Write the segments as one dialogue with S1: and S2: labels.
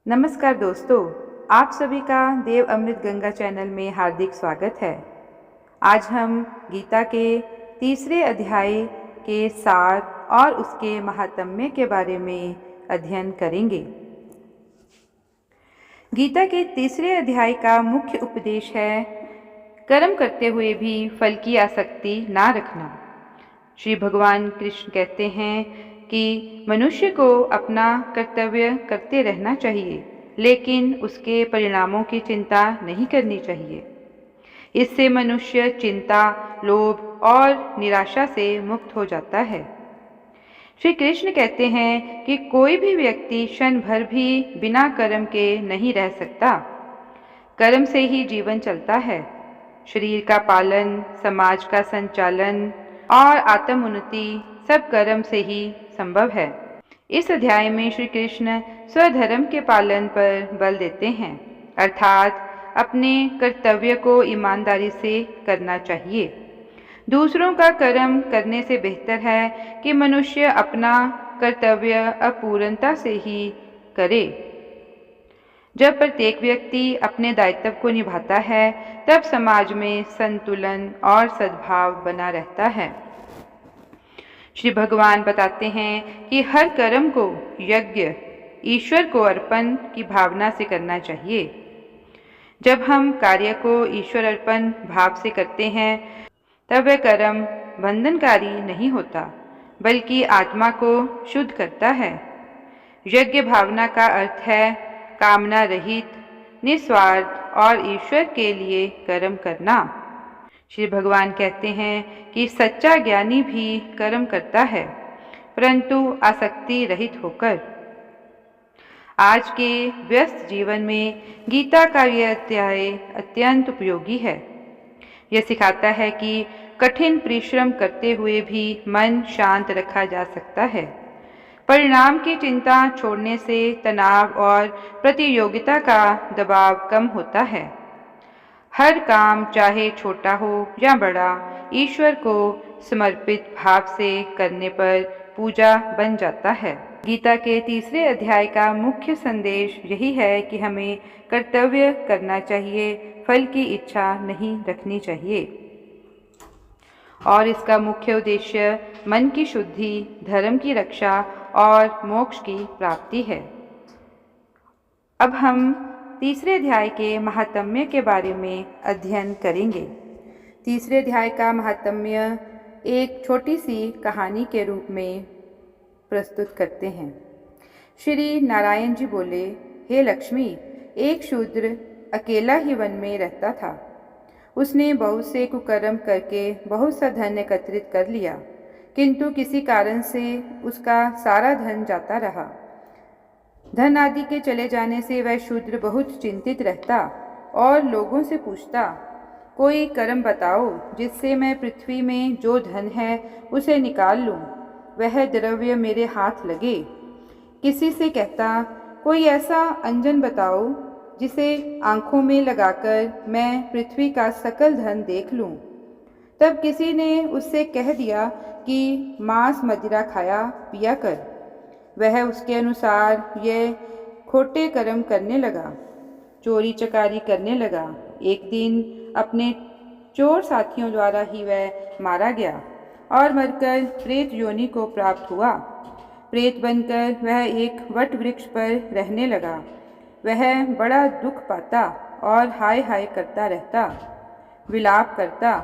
S1: नमस्कार दोस्तों, आप सभी का देव अमृत गंगा चैनल में हार्दिक स्वागत है। आज हम गीता के तीसरे अध्याय के सार और उसके महात्म्य के बारे में अध्ययन करेंगे। गीता के तीसरे अध्याय का मुख्य उपदेश है कर्म करते हुए भी फल की आसक्ति ना रखना। श्री भगवान कृष्ण कहते हैं कि मनुष्य को अपना कर्तव्य करते रहना चाहिए, लेकिन उसके परिणामों की चिंता नहीं करनी चाहिए। इससे मनुष्य चिंता, लोभ और निराशा से मुक्त हो जाता है। श्री कृष्ण कहते हैं कि कोई भी व्यक्ति क्षण भर भी बिना कर्म के नहीं रह सकता। कर्म से ही जीवन चलता है। शरीर का पालन, समाज का संचालन और आत्मोन्नति सब कर्म से ही संभव है। इस अध्याय में श्री कृष्ण स्वधर्म के पालन पर बल देते हैं, अर्थात अपने कर्तव्य को ईमानदारी से करना चाहिए। दूसरों का कर्म करने से बेहतर है कि मनुष्य अपना कर्तव्य अपूर्णता से ही करे। जब प्रत्येक व्यक्ति अपने दायित्व को निभाता है, तब समाज में संतुलन और सद्भाव बना रहता है। श्री भगवान बताते हैं कि हर कर्म को यज्ञ, ईश्वर को अर्पण की भावना से करना चाहिए। जब हम कार्य को ईश्वर अर्पण भाव से करते हैं, तब वह कर्म बंधनकारी नहीं होता, बल्कि आत्मा को शुद्ध करता है। यज्ञ भावना का अर्थ है कामना रहित, निस्वार्थ और ईश्वर के लिए कर्म करना। श्री भगवान कहते हैं कि सच्चा ज्ञानी भी कर्म करता है, परंतु आसक्ति रहित होकर। आज के व्यस्त जीवन में गीता का यह अध्याय अत्यंत उपयोगी है। यह सिखाता है कि कठिन परिश्रम करते हुए भी मन शांत रखा जा सकता है। परिणाम की चिंता छोड़ने से तनाव और प्रतियोगिता का दबाव कम होता है। हर काम, चाहे छोटा हो या बड़ा, ईश्वर को समर्पित भाव से करने पर पूजा बन जाता है। गीता के तीसरे अध्याय का मुख्य संदेश यही है कि हमें कर्तव्य करना चाहिए, फल की इच्छा नहीं रखनी चाहिए। और इसका मुख्य उद्देश्य मन की शुद्धि, धर्म की रक्षा और मोक्ष की प्राप्ति है। अब हम तीसरे अध्याय के महात्म्य के बारे में अध्ययन करेंगे। तीसरे अध्याय का महात्म्य एक छोटी सी कहानी के रूप में प्रस्तुत करते हैं। श्री नारायण जी बोले, हे लक्ष्मी, एक शूद्र अकेला ही वन में रहता था। उसने बहुत से कुकर्म करके बहुत सा धन एकत्रित कर लिया, किंतु किसी कारण से उसका सारा धन जाता रहा। धन आदि के चले जाने से वह शूद्र बहुत चिंतित रहता और लोगों से पूछता, कोई कर्म बताओ जिससे मैं पृथ्वी में जो धन है उसे निकाल लूं, वह द्रव्य मेरे हाथ लगे। किसी से कहता, कोई ऐसा अंजन बताओ जिसे आंखों में लगाकर मैं पृथ्वी का सकल धन देख लूं। तब किसी ने उससे कह दिया कि मांस मदिरा खाया पिया कर। वह उसके अनुसार यह खोटे कर्म करने लगा, चोरी चकारी करने लगा। एक दिन अपने चोर साथियों द्वारा ही वह मारा गया और मरकर प्रेत योनि को प्राप्त हुआ। प्रेत बनकर वह एक वट वृक्ष पर रहने लगा। वह बड़ा दुख पाता और हाय हाय करता रहता, विलाप करता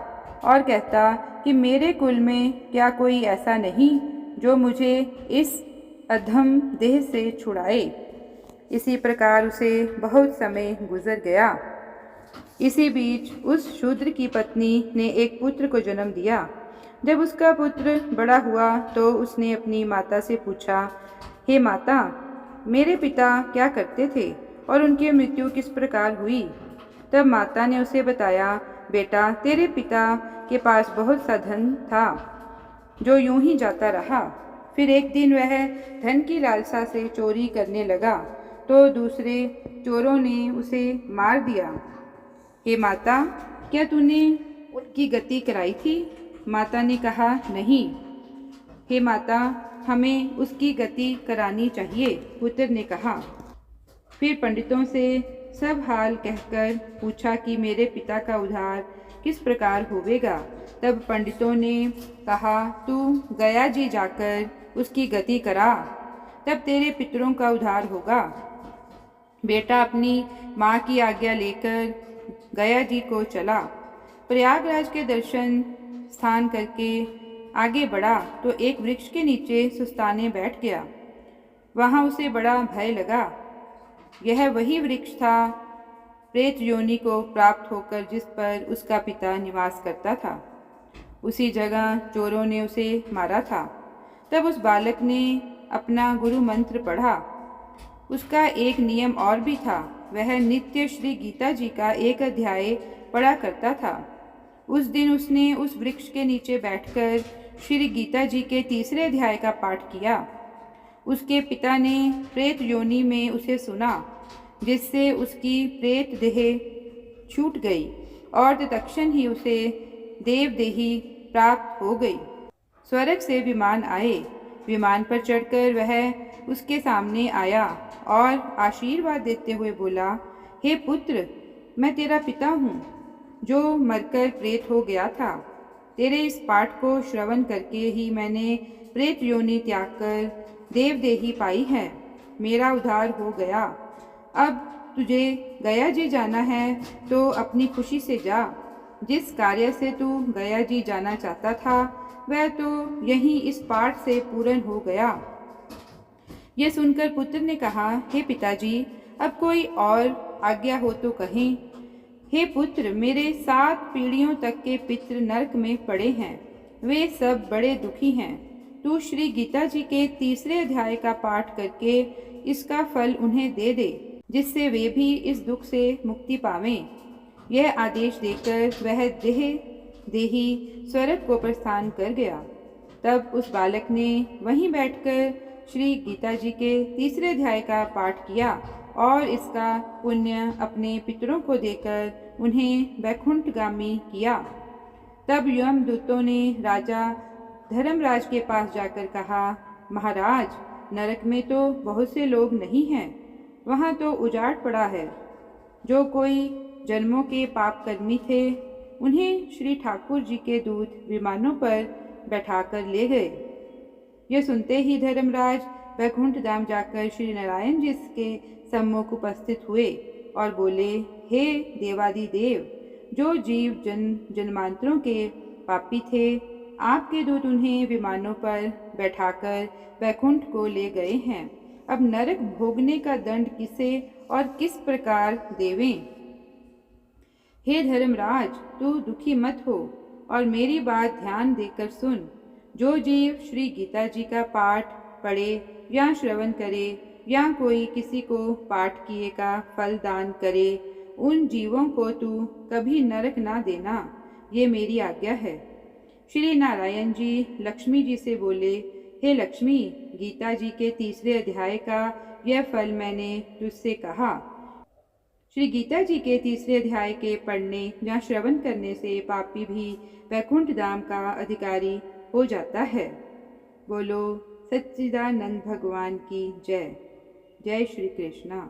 S1: और कहता कि मेरे कुल में क्या कोई ऐसा नहीं जो मुझे इस अधम देह से छुड़ाए। इसी प्रकार उसे बहुत समय गुजर गया। इसी बीच उस शूद्र की पत्नी ने एक पुत्र को जन्म दिया। जब उसका पुत्र बड़ा हुआ तो उसने अपनी माता से पूछा, हे माता, मेरे पिता क्या करते थे और उनकी मृत्यु किस प्रकार हुई? तब माता ने उसे बताया, बेटा, तेरे पिता के पास बहुत सा धन था जो यूं ही जाता रहा। फिर एक दिन वह धन की लालसा से चोरी करने लगा तो दूसरे चोरों ने उसे मार दिया। हे माता, क्या तूने उनकी गति कराई थी? माता ने कहा, नहीं। हे माता, हमें उसकी गति करानी चाहिए, पुत्र ने कहा। फिर पंडितों से सब हाल कहकर पूछा कि मेरे पिता का उद्धार किस प्रकार होवेगा। तब पंडितों ने कहा, तू गया जी जाकर उसकी गति करा, तब तेरे पितरों का उद्धार होगा। बेटा अपनी माँ की आज्ञा लेकर गया जी को चला। प्रयागराज के दर्शन स्थान करके आगे बढ़ा तो एक वृक्ष के नीचे सुस्ताने बैठ गया। वहाँ उसे बड़ा भय लगा। यह वही वृक्ष था प्रेत योनि को प्राप्त होकर जिस पर उसका पिता निवास करता था। उसी जगह चोरों ने उसे मारा था। तब उस बालक ने अपना गुरु मंत्र पढ़ा। उसका एक नियम और भी था, वह नित्य श्री गीता जी का एक अध्याय पढ़ा करता था। उस दिन उसने उस वृक्ष के नीचे बैठकर श्री गीता जी के तीसरे अध्याय का पाठ किया। उसके पिता ने प्रेत योनि में उसे सुना, जिससे उसकी प्रेत देह छूट गई और तत्क्षण ही उसे देवदेही प्राप्त हो गई। स्वर्ग से विमान आए। विमान पर चढ़कर वह उसके सामने आया और आशीर्वाद देते हुए बोला, हे पुत्र, मैं तेरा पिता हूँ जो मरकर प्रेत हो गया था। तेरे इस पाठ को श्रवण करके ही मैंने प्रेत योनि त्याग कर देवदेही पाई है। मेरा उद्धार हो गया। अब तुझे गया जी जाना है तो अपनी खुशी से जा। जिस कार्य से तू गया जी जाना चाहता था वह तो यहीं इस पाठ से पूर्ण हो गया। यह सुनकर पुत्र ने कहा, हे पिताजी, अब कोई और आज्ञा हो तो कहें। हे पुत्र, मेरे 7 पीढ़ियों तक के पितृ नरक में पड़े हैं। वे सब बड़े दुखी हैं। तू श्री गीता जी के तीसरे अध्याय का पाठ करके इसका फल उन्हें दे दे, जिससे वे भी इस दुख से मुक्ति पावें। यह आदेश देकर वह देही स्वर्ग को प्रस्थान कर गया। तब उस बालक ने वहीं बैठकर श्री गीता जी के तीसरे अध्याय का पाठ किया और इसका पुण्य अपने पितरों को देकर उन्हें वैकुंठगामी किया। तब यमदूतों ने राजा धर्मराज के पास जाकर कहा, महाराज, नरक में तो बहुत से लोग नहीं हैं, वहाँ तो उजाड़ पड़ा है। जो कोई जन्मों के पाप कर्मी थे उन्हें श्री ठाकुर जी के दूत विमानों पर बैठाकर ले गए। यह सुनते ही धर्मराज वैकुंठ धाम जाकर श्री नारायण जी के सम्मुख उपस्थित हुए और बोले, हे देवादिदेव, जो जीव जन्मांतरों के पापी थे, आपके दूत उन्हें विमानों पर बैठाकर वैकुंठ को ले गए हैं। अब नरक भोगने का दंड किसे और किस प्रकार देवें। हे धर्मराज, तू दुखी मत हो और मेरी बात ध्यान देकर सुन। जो जीव श्री गीता जी का पाठ पढ़े या श्रवण करे या कोई किसी को पाठ किए का फल दान करे, उन जीवों को तू कभी नरक ना देना, ये मेरी आज्ञा है। श्री नारायण जी लक्ष्मी जी से बोले, हे लक्ष्मी, गीता जी के तीसरे अध्याय का यह फल मैंने तुझसे कहा। श्री गीता जी के तीसरे अध्याय के पढ़ने या श्रवण करने से पापी भी वैकुंठ धाम का अधिकारी हो जाता है। बोलो सच्चिदानंद भगवान की जय। जय श्री कृष्णा।